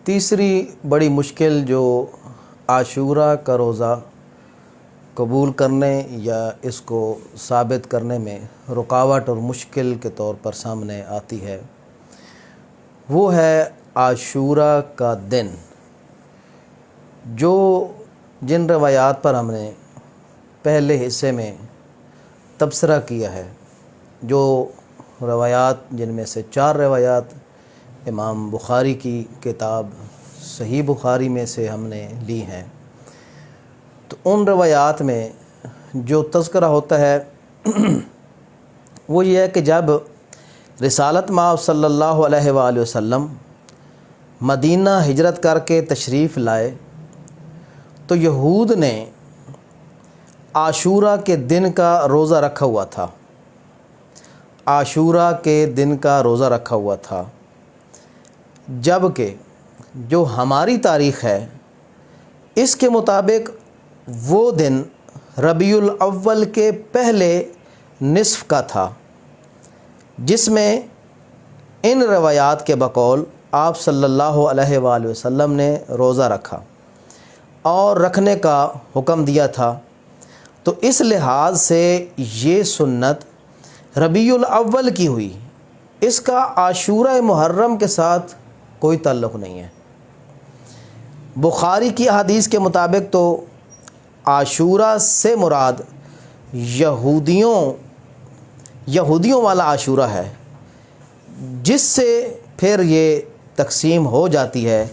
تیسری بڑی مشکل جو عاشورہ کا روزہ قبول کرنے یا اس کو ثابت کرنے میں رکاوٹ اور مشکل کے طور پر سامنے آتی ہے وہ ہے عاشورہ کا دن۔ جن روایات پر ہم نے پہلے حصے میں تبصرہ کیا ہے، جو روایات جن میں سے 4 روایات امام بخاری کی کتاب صحیح بخاری میں سے ہم نے لی ہیں، تو ان روایات میں جو تذکرہ ہوتا ہے وہ یہ ہے کہ جب رسالت مآب صلی اللہ علیہ وآلہ وسلم مدینہ ہجرت کر کے تشریف لائے تو یہود نے عاشورہ کے دن کا روزہ رکھا ہوا تھا۔ عاشورہ کے دن کا روزہ رکھا ہوا تھا، جبکہ جو ہماری تاریخ ہے اس کے مطابق وہ دن ربیع الاول کے پہلے نصف کا تھا، جس میں ان روایات کے بقول آپ صلی اللہ علیہ وآلہ وسلم نے روزہ رکھا اور رکھنے کا حکم دیا تھا۔ تو اس لحاظ سے یہ سنت ربیع الاول کی ہوئی، اس کا عاشورہ محرم کے ساتھ کوئی تعلق نہیں ہے۔ بخاری کی احادیث کے مطابق تو عاشورہ سے مراد یہودیوں والا عاشورہ ہے، جس سے پھر یہ تقسیم ہو جاتی ہے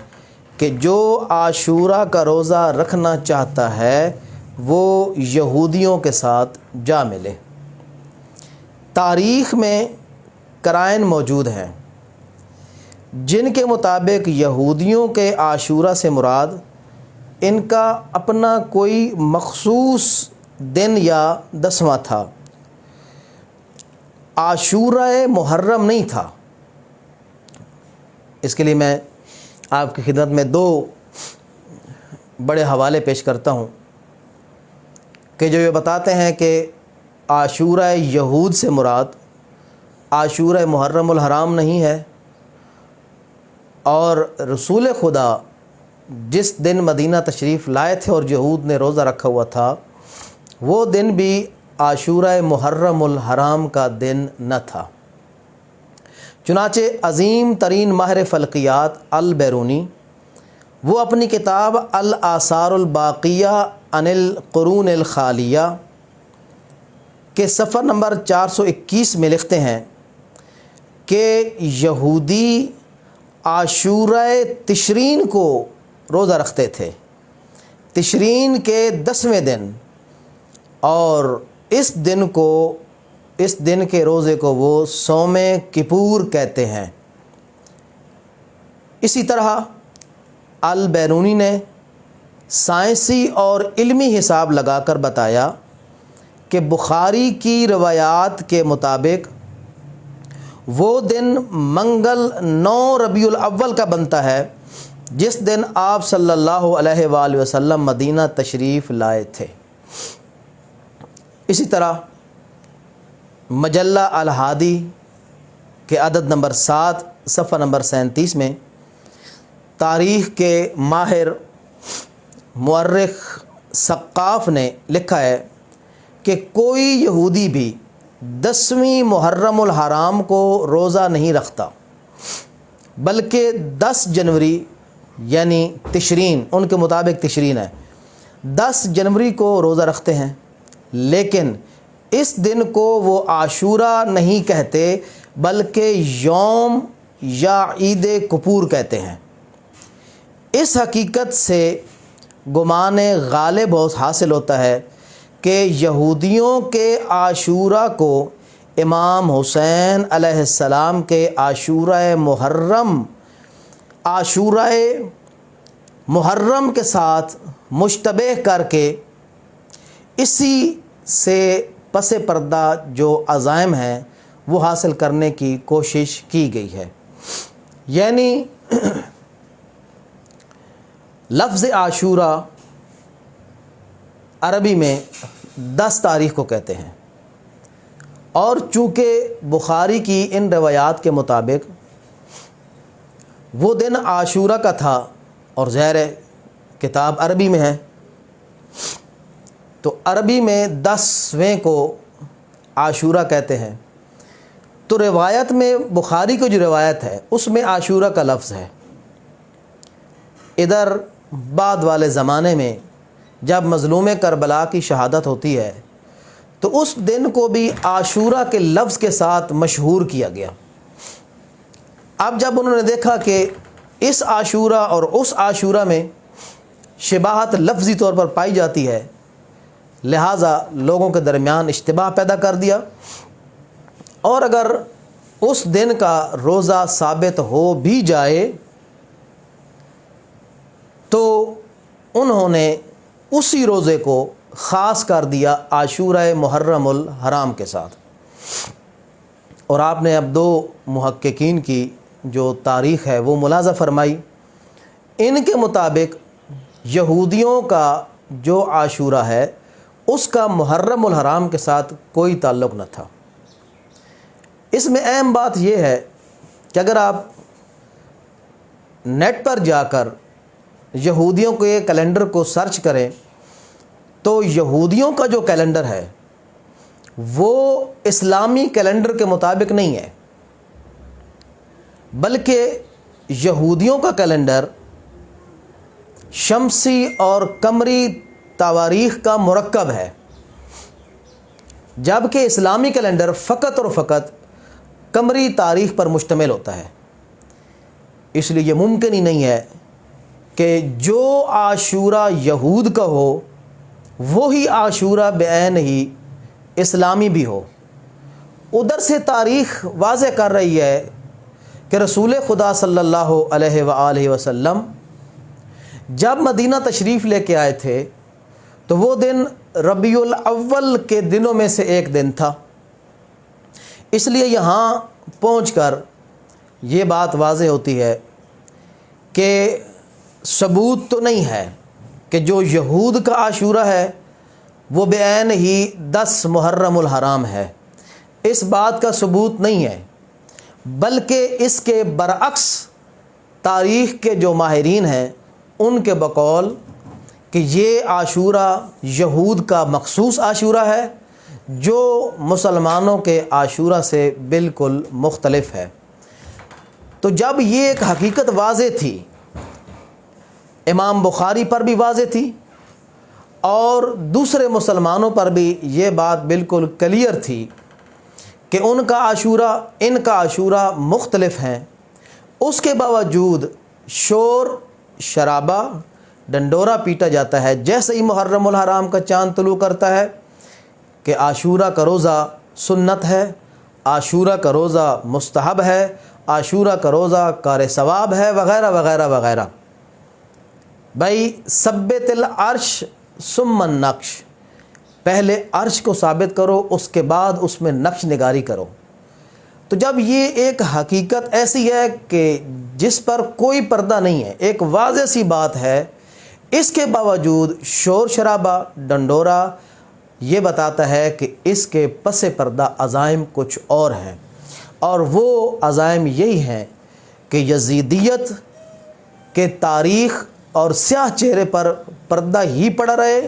کہ جو عاشورہ کا روزہ رکھنا چاہتا ہے وہ یہودیوں کے ساتھ جا ملے۔ تاریخ میں قرائن موجود ہیں جن کے مطابق یہودیوں کے عاشورہ سے مراد ان کا اپنا کوئی مخصوص دن یا دسواں تھا، عاشورہ محرم نہیں تھا۔ اس کے لیے میں آپ کی خدمت میں 2 بڑے حوالے پیش کرتا ہوں کہ جو یہ بتاتے ہیں کہ عاشورہ یہود سے مراد عاشورہ محرم الحرام نہیں ہے، اور رسول خدا جس دن مدینہ تشریف لائے تھے اور یہود نے روزہ رکھا ہوا تھا وہ دن بھی عاشورہ محرم الحرام کا دن نہ تھا۔ چنانچہ عظیم ترین ماہر فلکیات البیرونی وہ اپنی کتاب الآثار الباقیہ عن القرون الخالیہ کے صفحہ نمبر 421 میں لکھتے ہیں کہ یہودی عاشورہ تشرین کو روزہ رکھتے تھے، تشرین کے 10ویں دن، اور اس دن کے روزے کو وہ صوم کپور کہتے ہیں۔ اسی طرح البیرونی نے سائنسی اور علمی حساب لگا کر بتایا کہ بخاری کی روایات کے مطابق وہ دن منگل 9 ربیع الاول کا بنتا ہے جس دن آپ صلی اللہ علیہ وآلہ وسلم مدینہ تشریف لائے تھے۔ اسی طرح مجلہ الہادی کے عدد نمبر 7 صفحہ نمبر 37 میں تاریخ کے ماہر مورخ ثقاف نے لکھا ہے کہ کوئی یہودی بھی 10ویں محرم الحرام کو روزہ نہیں رکھتا، بلکہ 10 جنوری یعنی تشرین، ان کے مطابق تشرین ہے، 10 جنوری کو روزہ رکھتے ہیں، لیکن اس دن کو وہ عاشورہ نہیں کہتے بلکہ یوم یا عید کپور کہتے ہیں۔ اس حقیقت سے گمان غالب حاصل ہوتا ہے کہ یہودیوں کے عاشورہ کو امام حسین علیہ السلام کے عاشورہ محرم کے ساتھ مشتبہ کر کے اسی سے پس پردہ جو عزائم ہیں وہ حاصل کرنے کی کوشش کی گئی ہے۔ یعنی لفظ عاشورہ عربی میں 10 تاریخ کو کہتے ہیں، اور چونکہ بخاری کی ان روایات کے مطابق وہ دن عاشورہ کا تھا، اور ظاہر ہے کتاب عربی میں ہے، تو عربی میں 10ویں کو عاشورہ کہتے ہیں۔ تو روایت میں بخاری کی جو روایت ہے اس میں عاشورہ کا لفظ ہے۔ ادھر بعد والے زمانے میں جب مظلوم کربلا کی شہادت ہوتی ہے تو اس دن کو بھی عاشورہ کے لفظ کے ساتھ مشہور کیا گیا۔ اب جب انہوں نے دیکھا کہ اس عاشورہ اور اس عاشورہ میں شباہت لفظی طور پر پائی جاتی ہے، لہٰذا لوگوں کے درمیان اشتباہ پیدا کر دیا، اور اگر اس دن کا روزہ ثابت ہو بھی جائے تو انہوں نے اسی روزے کو خاص کر دیا عاشورہ محرم الحرام کے ساتھ۔ اور آپ نے اب 2 محققین کی جو تاریخ ہے وہ ملاحظہ فرمائی، ان کے مطابق یہودیوں کا جو عاشورہ ہے اس کا محرم الحرام کے ساتھ کوئی تعلق نہ تھا۔ اس میں اہم بات یہ ہے کہ اگر آپ نیٹ پر جا کر یہودیوں کے کیلنڈر کو سرچ کریں تو یہودیوں کا جو کیلنڈر ہے وہ اسلامی کیلنڈر کے مطابق نہیں ہے، بلکہ یہودیوں کا کیلنڈر شمسی اور قمری تواریخ کا مرکب ہے، جبکہ اسلامی کیلنڈر فقط اور فقط قمری تاریخ پر مشتمل ہوتا ہے۔ اس لیے یہ ممکن ہی نہیں ہے کہ جو عاشورہ یہود کا ہو وہی عاشورہ بعین ہی اسلامی بھی ہو۔ ادھر سے تاریخ واضح کر رہی ہے کہ رسول خدا صلی اللہ علیہ وآلہ وسلم جب مدینہ تشریف لے کے آئے تھے تو وہ دن ربیع الاول کے دنوں میں سے ایک دن تھا، اس لیے یہاں پہنچ کر یہ بات واضح ہوتی ہے کہ ثبوت تو نہیں ہے کہ جو یہود کا عاشورہ ہے وہ بعین ہی 10 محرم الحرام ہے، اس بات کا ثبوت نہیں ہے، بلکہ اس کے برعکس تاریخ کے جو ماہرین ہیں ان کے بقول کہ یہ عاشورہ یہود کا مخصوص عاشورہ ہے جو مسلمانوں کے عاشورہ سے بالکل مختلف ہے۔ تو جب یہ ایک حقیقت واضح تھی، امام بخاری پر بھی واضح تھی اور دوسرے مسلمانوں پر بھی یہ بات بالکل کلیئر تھی کہ ان کا عاشورہ ان کا عاشورہ مختلف ہیں، اس کے باوجود شور شرابہ ڈنڈورا پیٹا جاتا ہے جیسے ہی محرم الحرام کا چاند طلوع کرتا ہے کہ عاشورہ کا روزہ سنت ہے، عاشورہ کا روزہ مستحب ہے، عاشورہ کا روزہ کار ثواب ہے، وغیرہ وغیرہ وغیرہ۔ بھائی ثبت العرش ثم النقش، پہلے عرش کو ثابت کرو اس کے بعد اس میں نقش نگاری کرو۔ تو جب یہ ایک حقیقت ایسی ہے کہ جس پر کوئی پردہ نہیں ہے، ایک واضح سی بات ہے، اس کے باوجود شور شرابہ ڈنڈورا یہ بتاتا ہے کہ اس کے پس پردہ عزائم کچھ اور ہیں، اور وہ عزائم یہی ہیں کہ یزیدیت کے تاریخ اور سیاہ چہرے پر پردہ ہی پڑا رہے،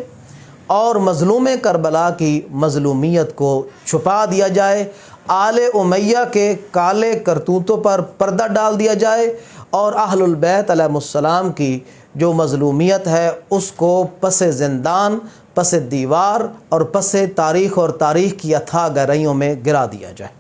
اور مظلوم کربلا کی مظلومیت کو چھپا دیا جائے، آل امیہ کے کالے کرتوتوں پر پردہ ڈال دیا جائے، اور اہل البیت علیہ السلام کی جو مظلومیت ہے اس کو پس زندان، پس دیوار اور پس تاریخ اور تاریخ کی اتھاہ گہرائیوں میں گرا دیا جائے۔